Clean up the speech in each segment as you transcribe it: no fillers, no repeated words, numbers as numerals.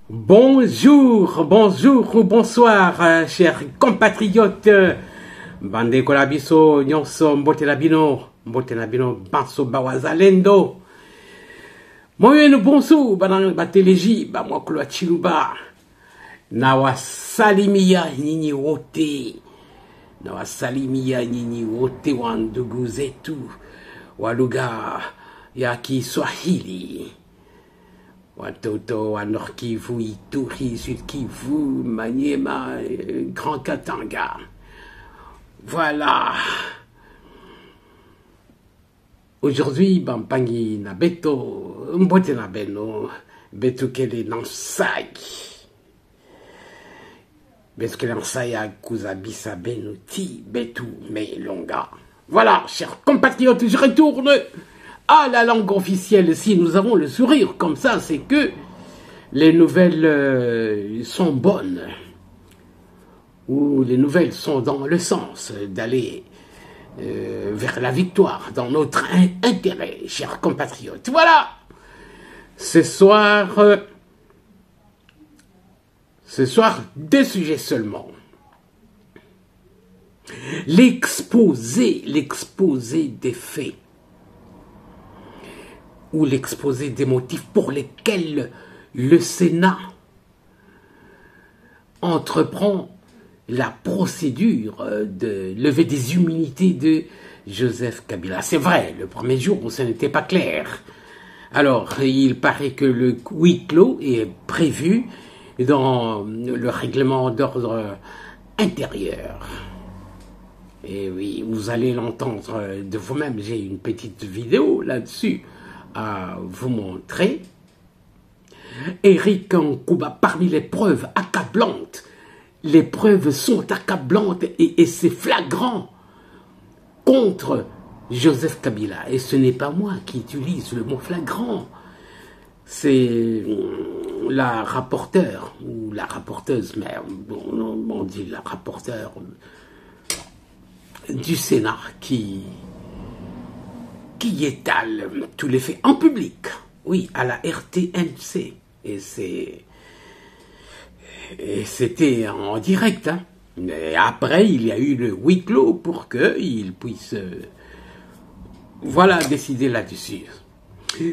Bonjour, bonjour ou bonsoir, chers compatriotes. Bande kolabiso, nyonso, mbote labino, banso bawazalendo. Moyenu bonso, banang bateleji, ba mwakula chiluba. Na wasalimia nyinyi wote. Na wasalimia nyinyi wote wa ndugu zetu wa lugha ya Kiswahili. Watoto wa Nord Kivu, Ituri, Sud Kivu, Maniema, Grand Katanga. Voilà. Aujourd'hui, Bampangi na beto, mbote na beno, beto kele nansai. Beto kele nansai a kuzabisa benuti, betu me longa. Voilà, chers compatriotes, je retourne à la langue officielle. Si nous avons le sourire comme ça, c'est que les nouvelles sont bonnes, ou les nouvelles sont dans le sens d'aller vers la victoire, dans notre intérêt, chers compatriotes. Voilà. Ce soir, deux sujets seulement. L'exposé des faits, ou l'exposé des motifs pour lesquels le Sénat entreprend la procédure de levée des immunités de Joseph Kabila. C'est vrai, le premier jour, ce n'était pas clair. Alors, il paraît que le huis clos est prévu dans le règlement d'ordre intérieur. Et oui, vous allez l'entendre de vous-même. J'ai une petite vidéo là-dessus à vous montrer. Éric Nkouba, parmi les preuves accablantes, les preuves sont accablantes et c'est flagrant contre Joseph Kabila. Et ce n'est pas moi qui utilise le mot flagrant, c'est la rapporteure, ou la rapporteuse, mais on dit la rapporteure du Sénat qui étale tous les faits en public, oui, à la RTNC. Et c'était en direct. Hein. Mais après, il y a eu le huis clos pour qu'il puisse voilà, décider là-dessus.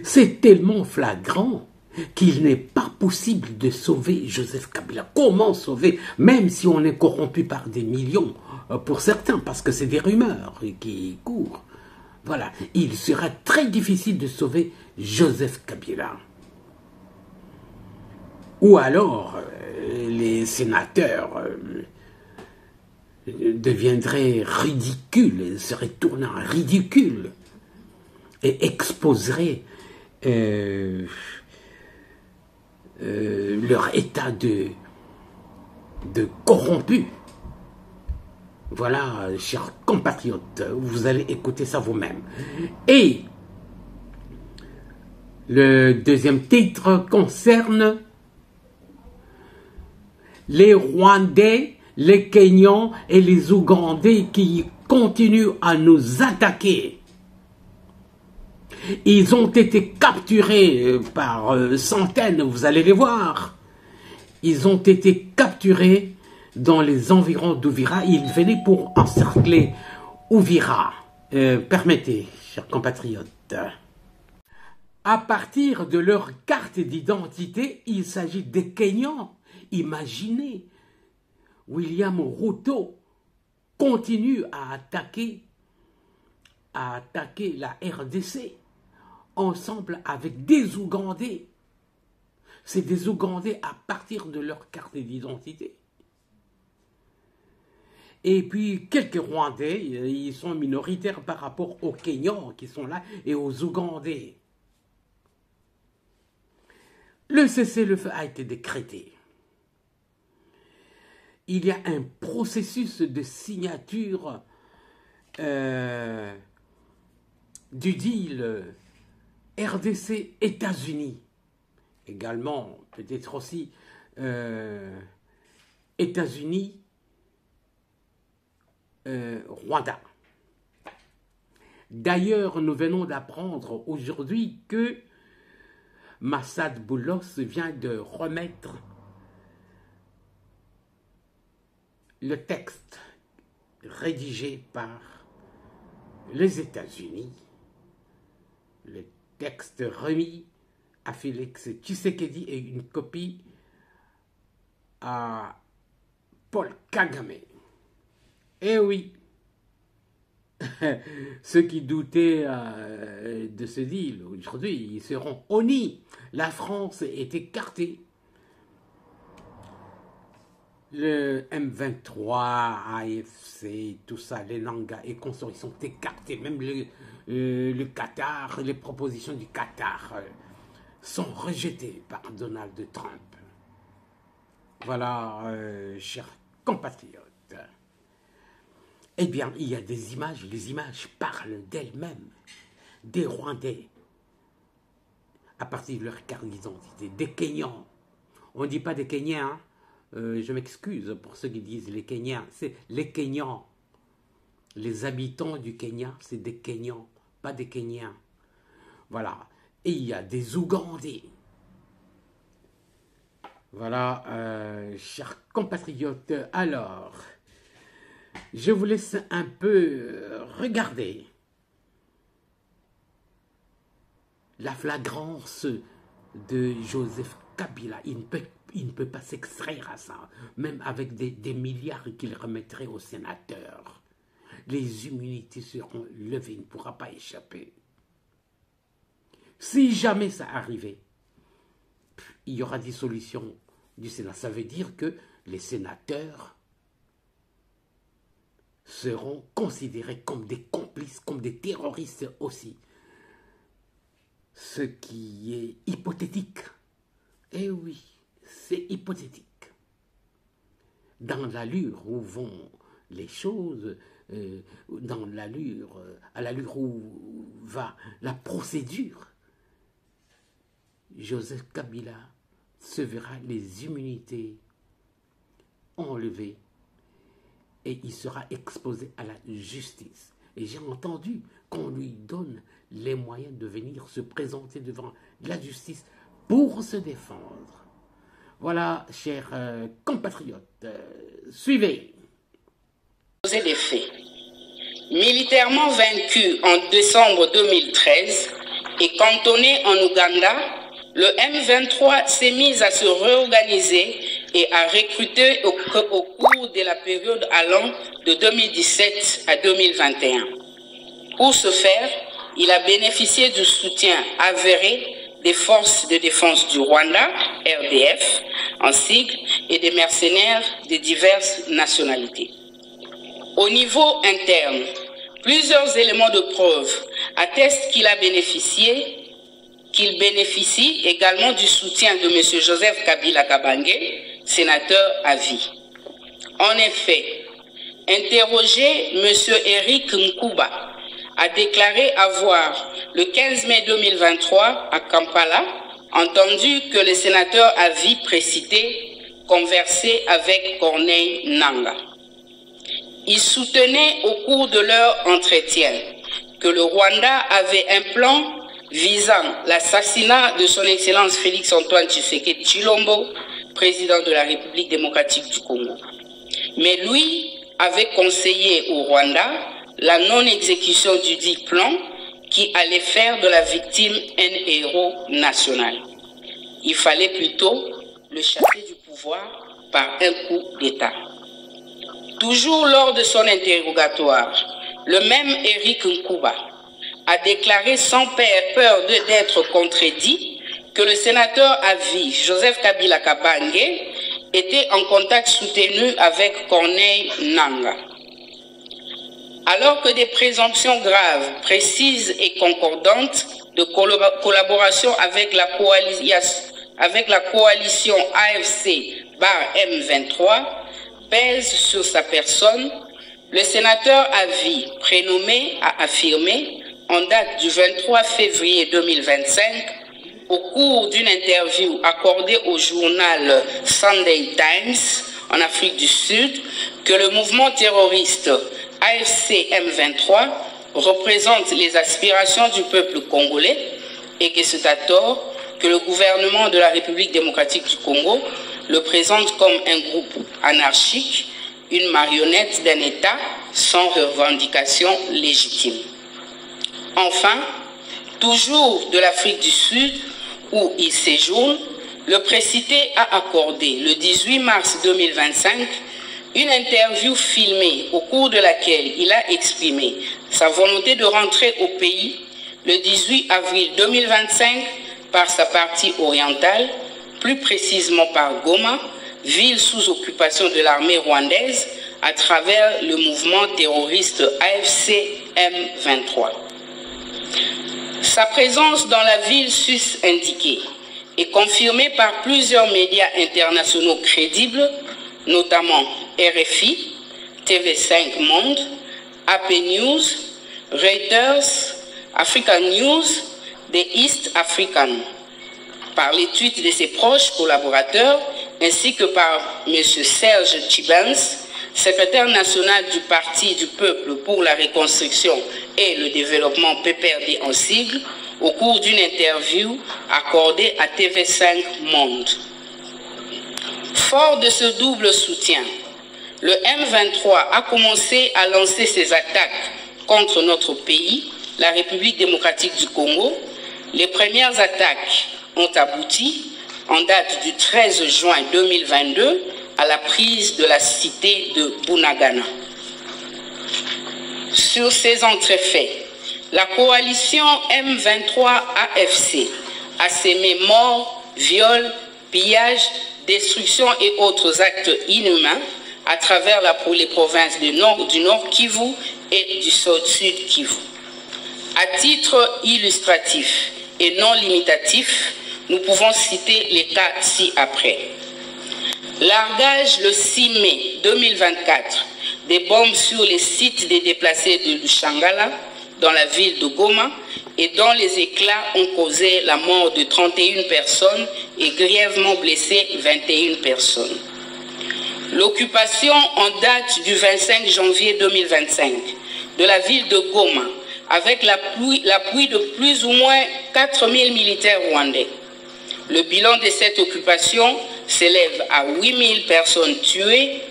C'est tellement flagrant qu'il n'est pas possible de sauver Joseph Kabila. Comment sauver, même si on est corrompu par des millions, pour certains, parce que c'est des rumeurs qui courent. Voilà, il sera très difficile de sauver Joseph Kabila. Ou alors, les sénateurs deviendraient ridicules, seraient tournés en ridicule et exposeraient leur état de corrompu. Voilà, chers compatriotes, vous allez écouter ça vous-même. Et le deuxième titre concerne les Rwandais, les Kenyans et les Ougandais qui continuent à nous attaquer. Ils ont été capturés par centaines, vous allez les voir. Ils ont été capturés dans les environs d'Ouvira. Ils venaient pour encercler Ouvira. Permettez, chers compatriotes. À partir de leur carte d'identité, il s'agit des Kenyans. Imaginez, William Ruto continue à attaquer la RDC ensemble avec des Ougandais. C'est des Ougandais à partir de leur carte d'identité. Et puis quelques Rwandais, ils sont minoritaires par rapport aux Kenyans qui sont là et aux Ougandais. Le cessez-le-feu a été décrété. Il y a un processus de signature du deal RDC États-Unis. Également, peut-être aussi États-Unis Rwanda. D'ailleurs, nous venons d'apprendre aujourd'hui que Massad Boulos vient de remettre le texte rédigé par les États-Unis, le texte remis à Félix Tshisekedi et une copie à Paul Kagame. Eh oui, ceux qui doutaient de ce deal, aujourd'hui, ils seront honnis. La France est écartée. Le M23, AFC, tout ça, les Nanga et consorts, ils sont écartés. Même le Qatar, les propositions du Qatar sont rejetées par Donald Trump. Voilà, chers compatriotes. Eh bien, il y a des images, les images parlent d'elles-mêmes, des Rwandais, à partir de leur carte d'identité, des Kenyans. On ne dit pas des Kenyans, hein. Je m'excuse pour ceux qui disent les Kenyans, c'est les Kenyans. Les habitants du Kenya, c'est des Kenyans, pas des Kenyans. Voilà. Et il y a des Ougandais. Voilà, chers compatriotes, alors, je vous laisse un peu regarder la flagrance de Joseph Kabila. Il ne peut pas s'extraire à ça, même avec des milliards qu'il remettrait aux sénateurs. Les immunités seront levées, il ne pourra pas échapper. Si jamais ça arrivait, il y aura dissolution du Sénat. Ça veut dire que les sénateurs seront considérés comme des complices, comme des terroristes aussi. Ce qui est hypothétique. Eh oui, c'est hypothétique. Dans l'allure où vont les choses, à l'allure où va la procédure, Joseph Kabila se verra les immunités enlevées et il sera exposé à la justice. Et j'ai entendu qu'on lui donne les moyens de venir se présenter devant la justice pour se défendre. Voilà, chers compatriotes, suivez. Des faits. Militairement vaincu en décembre 2013 et cantonné en Ouganda, le M23 s'est mis à se réorganiser et à recruter au cours de la période allant de 2017 à 2021. Pour ce faire, il a bénéficié du soutien avéré des forces de défense du Rwanda, RDF, en sigle, et des mercenaires de diverses nationalités. Au niveau interne, plusieurs éléments de preuve attestent qu'il bénéficie également du soutien de M. Joseph Kabila Kabange, sénateur à vie. En effet, interrogé, M. Eric Nkuba a déclaré avoir, le 15 mai 2023, à Kampala, entendu que le sénateur à vie précité conversait avec Corneille Nangaa. Il soutenait au cours de leur entretien que le Rwanda avait un plan visant l'assassinat de son Excellence Félix-Antoine Tshisekedi Tshilombo, président de la République démocratique du Congo. Mais lui avait conseillé au Rwanda la non-exécution du dit plan qui allait faire de la victime un héros national. Il fallait plutôt le chasser du pouvoir par un coup d'État. Toujours lors de son interrogatoire, le même Eric Nkuba a déclaré sans peur d'être contredit que le sénateur à vie, Joseph Kabila Kabange, était en contact soutenu avec Corneille Nangaa. Alors que des présomptions graves, précises et concordantes de collaboration avec la coalition AFC/M23 pèsent sur sa personne, le sénateur à vie prénommé a affirmé, en date du 23 février 2025, au cours d'une interview accordée au journal Sunday Times en Afrique du Sud, que le mouvement terroriste AFC M23 représente les aspirations du peuple congolais et que c'est à tort que le gouvernement de la République démocratique du Congo le présente comme un groupe anarchique, une marionnette d'un État sans revendication légitime. Enfin, toujours de l'Afrique du Sud, où il séjourne, le précité a accordé le 18 mars 2025 une interview filmée au cours de laquelle il a exprimé sa volonté de rentrer au pays le 18 avril 2025 par sa partie orientale, plus précisément par Goma, ville sous occupation de l'armée rwandaise à travers le mouvement terroriste AFC M23. Sa présence dans la ville sus indiquée est confirmée par plusieurs médias internationaux crédibles, notamment RFI, TV5 Monde, AP News, Reuters, African News, The East African, par les tweets de ses proches collaborateurs, ainsi que par M. Serge Tchibens, secrétaire national du Parti du Peuple pour la Reconstruction et le Développement PPRD en sigle, au cours d'une interview accordée à TV5 Monde. Fort de ce double soutien, le M23 a commencé à lancer ses attaques contre notre pays, la République démocratique du Congo. Les premières attaques ont abouti, en date du 13 juin 2022, à la prise de la cité de Bunagana. Sur ces entrefaits, la coalition M23-AFC a sémé morts, viols, pillages, destructions et autres actes inhumains à travers les provinces du Nord Kivu et du Sud Kivu. À titre illustratif et non limitatif, nous pouvons citer les cas ci-après. Largage le 6 mai 2024 des bombes sur les sites des déplacés de Lushangala, dans la ville de Goma, et dont les éclats ont causé la mort de 31 personnes et grièvement blessé 21 personnes. L'occupation en date du 25 janvier 2025 de la ville de Goma, avec l'appui de plus ou moins 4000 militaires rwandais. Le bilan de cette occupation s'élève à 8000 personnes tuées,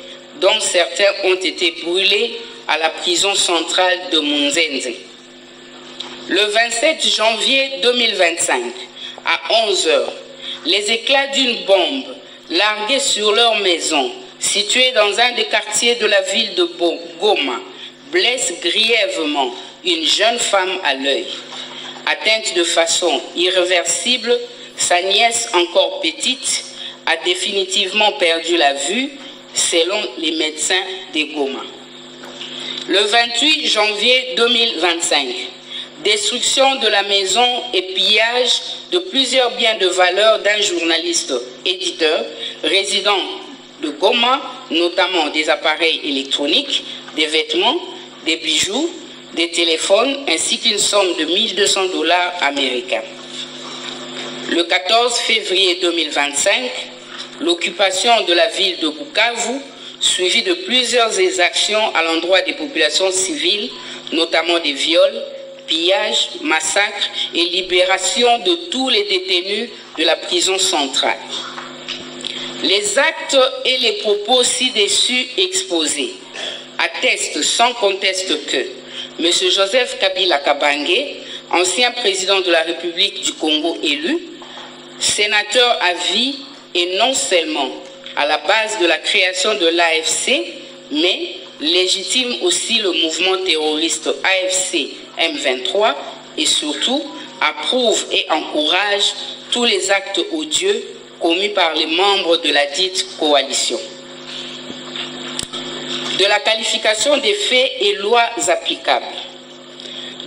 dont certains ont été brûlés à la prison centrale de Munzenze. Le 27 janvier 2025, à 11 h, les éclats d'une bombe larguée sur leur maison, située dans un des quartiers de la ville de Goma, blessent grièvement une jeune femme à l'œil. Atteinte de façon irréversible, sa nièce encore petite a définitivement perdu la vue, selon les médecins de Goma. Le 28 janvier 2025, destruction de la maison et pillage de plusieurs biens de valeur d'un journaliste éditeur résident de Goma, notamment des appareils électroniques, des vêtements, des bijoux, des téléphones, ainsi qu'une somme de 1200 $ américains. Le 14 février 2025, l'occupation de la ville de Bukavu, suivie de plusieurs exactions à l'endroit des populations civiles, notamment des viols, pillages, massacres et libération de tous les détenus de la prison centrale. Les actes et les propos ci-dessus exposés attestent sans conteste que M. Joseph Kabila Kabange, ancien président de la République du Congo élu, sénateur à vie et non seulement à la base de la création de l'AFC, mais légitime aussi le mouvement terroriste AFC M23 et surtout approuve et encourage tous les actes odieux commis par les membres de la dite coalition. De la qualification des faits et lois applicables.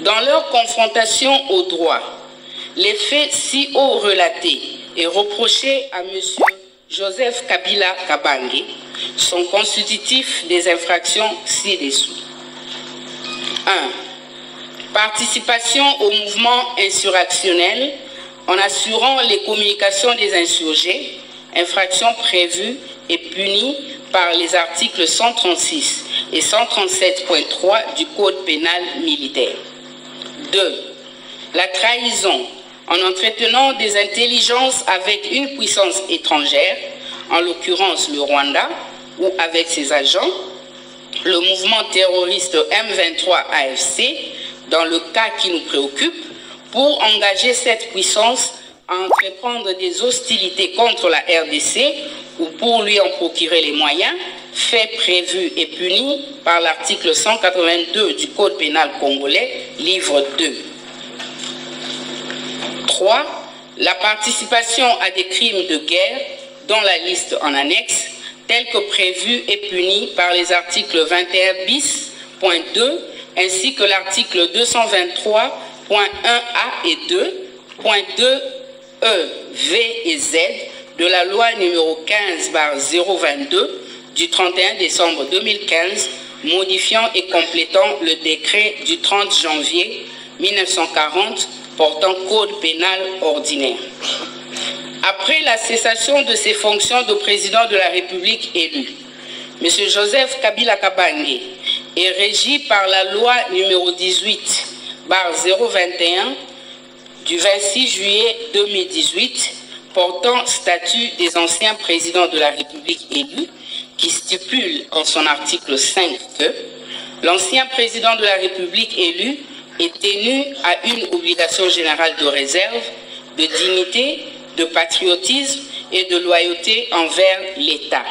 Dans leur confrontation au droit, les faits si haut relatés et reprochés à M. Joseph Kabila Kabange sont constitutifs des infractions ci-dessous. 1. Participation au mouvement insurrectionnel en assurant les communications des insurgés, infraction prévue et punie par les articles 136 et 137.3 du Code pénal militaire. 2. La trahison en entretenant des intelligences avec une puissance étrangère, en l'occurrence le Rwanda, ou avec ses agents, le mouvement terroriste M23 AFC, dans le cas qui nous préoccupe, pour engager cette puissance à entreprendre des hostilités contre la RDC ou pour lui en procurer les moyens, faits prévus et punis par l'article 182 du Code pénal congolais, livre 2. 3. La participation à des crimes de guerre, dont la liste en annexe, tels que prévus et punis par les articles 21 bis.2 ainsi que l'article 223.1a et 2.2 E, V et Z de la loi numéro 15/022 du 31 décembre 2015, modifiant et complétant le décret du 30 janvier 1940 portant code pénal ordinaire. Après la cessation de ses fonctions de président de la République élu, M. Joseph Kabila Kabange est régi par la loi numéro 18/021 du 26 juillet 2018 portant statut des anciens présidents de la République élus, qui stipule en son article 5 que l'ancien président de la République élu est tenu à une obligation générale de réserve, de dignité, de patriotisme et de loyauté envers l'État.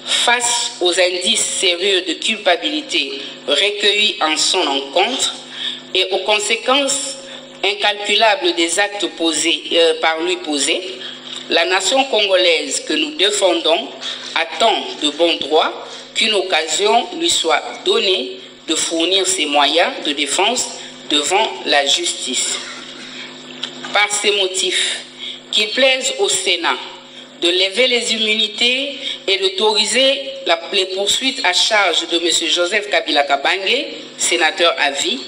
Face aux indices sérieux de culpabilité recueillis en son encontre et aux conséquences incalculables des actes par lui posés, la nation congolaise que nous défendons attend de bon droit qu'une occasion lui soit donnée de fournir ses moyens de défense devant la justice. Par ces motifs, qu'il plaise au Sénat de lever les immunités et d'autoriser les poursuites à charge de M. Joseph Kabila Kabange, sénateur à vie,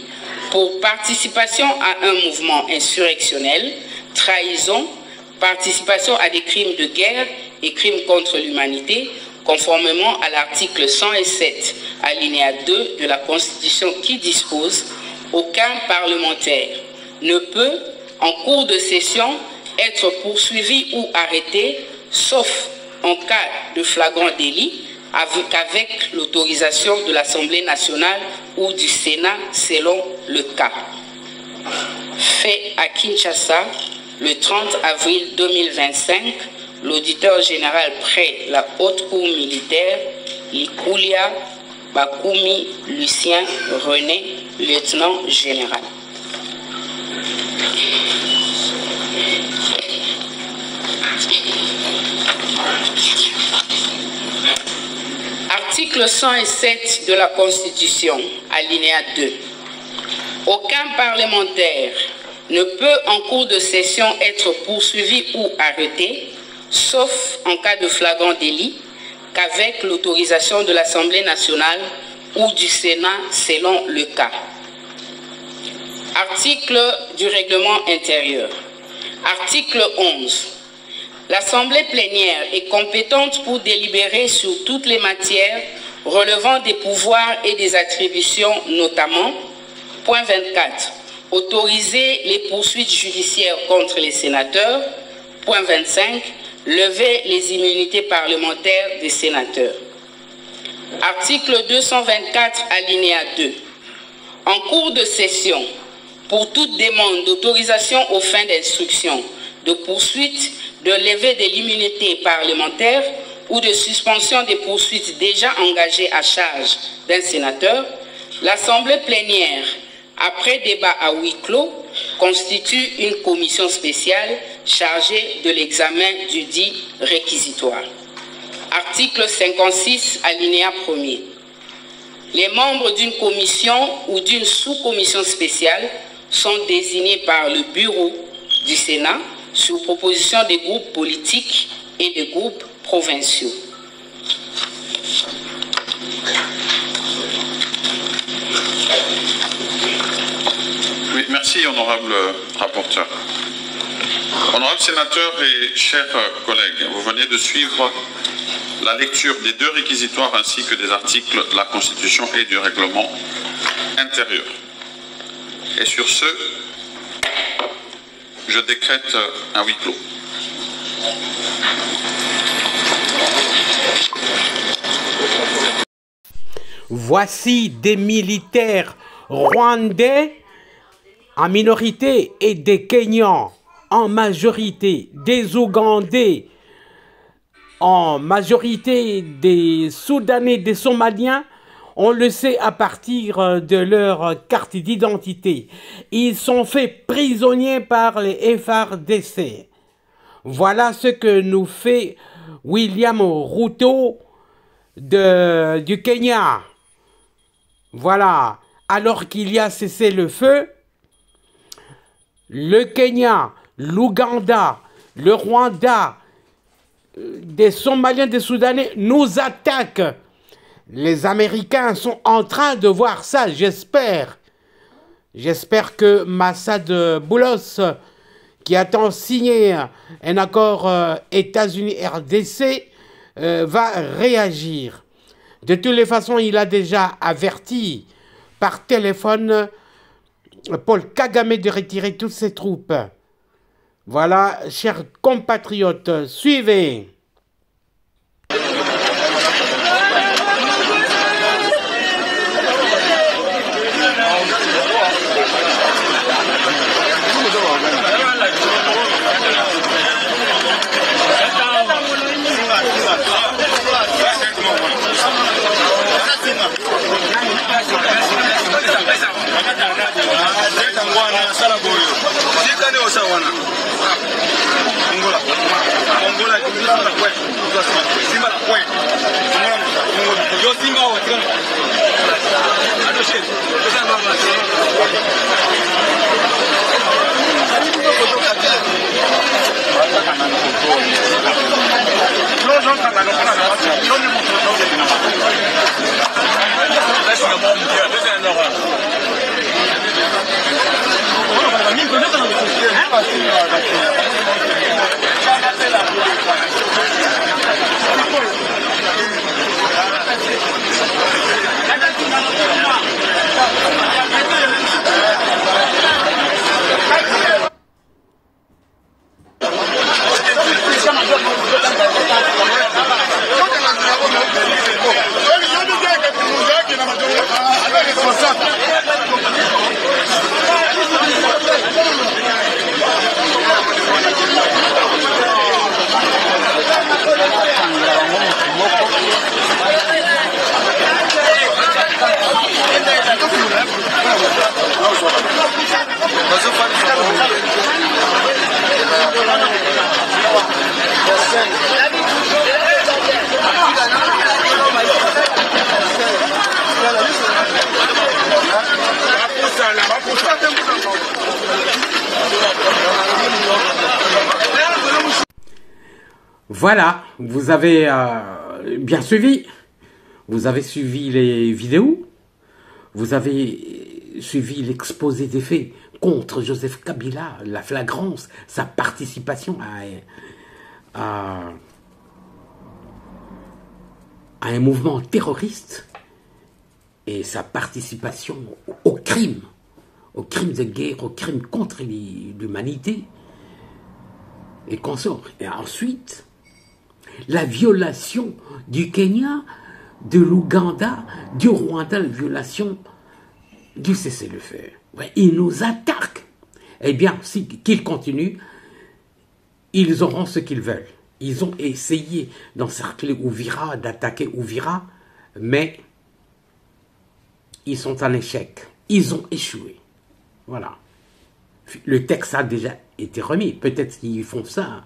pour participation à un mouvement insurrectionnel, trahison, participation à des crimes de guerre et crimes contre l'humanité, conformément à l'article 107, alinéa 2 de la Constitution qui dispose « Aucun parlementaire ne peut, en cours de session, être poursuivi ou arrêté, sauf en cas de flagrant délit, avec l'autorisation de l'Assemblée nationale ou du Sénat selon le cas. » Fait à Kinshasa, le 30 avril 2025, l'auditeur général près la haute cour militaire, Likulia Bakumi Lucien René, lieutenant général. Article 107 de la Constitution, alinéa 2. Aucun parlementaire ne peut en cours de session être poursuivi ou arrêté, sauf en cas de flagrant délit, qu'avec l'autorisation de l'Assemblée nationale ou du Sénat selon le cas. Article du règlement intérieur. Article 11. L'Assemblée plénière est compétente pour délibérer sur toutes les matières relevant des pouvoirs et des attributions, notamment, point 24, autoriser les poursuites judiciaires contre les sénateurs, point 25, lever les immunités parlementaires des sénateurs. Article 224, alinéa 2. En cours de session, pour toute demande d'autorisation aux fins d'instruction, de poursuite, de levée de l'immunité parlementaire ou de suspension des poursuites déjà engagées à charge d'un sénateur, l'Assemblée plénière, après débat à huis clos, constitue une commission spéciale chargée de l'examen du dit réquisitoire. Article 56, alinéa 1er. Les membres d'une commission ou d'une sous-commission spéciale sont désignés par le bureau du Sénat sur proposition des groupes politiques et des groupes provinciaux. Oui, merci, honorable rapporteur. Honorable sénateur et chers collègues, vous venez de suivre la lecture des deux réquisitoires ainsi que des articles de la Constitution et du règlement intérieur. Et sur ce, Je décrète un huis clos. Voici des militaires rwandais en minorité et des Kenyans en majorité, des Ougandais en majorité, des Soudanais, des Somaliens. On le sait à partir de leur carte d'identité. Ils sont faits prisonniers par les FARDC. Voilà ce que nous fait William Ruto du Kenya. Voilà. Alors qu'il y a cessé le feu, le Kenya, l'Ouganda, le Rwanda, des Somaliens, des Soudanais nous attaquent. Les Américains sont en train de voir ça, j'espère. J'espère que Massad Boulos, qui attend signer un accord États-Unis-RDC, va réagir. De toutes les façons, il a déjà averti par téléphone Paul Kagame de retirer toutes ses troupes. Voilà, chers compatriotes, suivez. Voilà, vous avez bien suivi. Vous avez suivi les vidéos. Vous avez suivi l'exposé des faits contre Joseph Kabila, la flagrance, sa participation à un mouvement terroriste et sa participation au crime de guerre, au crime contre l'humanité et consorts. Et ensuite, la violation du Kenya, de l'Ouganda, du Rwanda, la violation du cessez-le-feu. Ouais, ils nous attaquent. Eh bien, qu'ils continuent, ils auront ce qu'ils veulent. Ils ont essayé d'encercler Uvira, d'attaquer Uvira, mais ils sont en échec. Ils ont échoué. Voilà. Le texte a déjà été remis. Peut-être qu'ils font ça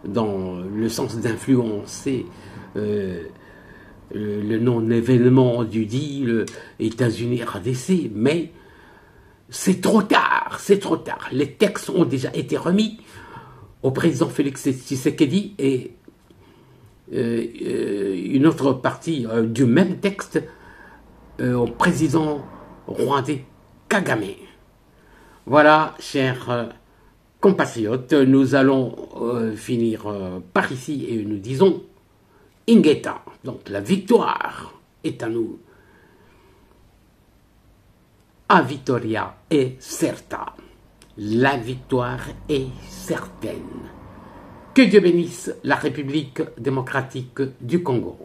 dans le sens d'influencer le non-événement du deal États-Unis RDC, mais c'est trop tard, c'est trop tard. Les textes ont déjà été remis au président Félix Tshisekedi et une autre partie du même texte au président rwandais Kagame. Voilà, chers compatriotes, nous allons finir par ici et nous disons Ingeta, donc la victoire est à nous. A Vittoria e certa. la victoire est certaine. Que Dieu bénisse la République démocratique du Congo.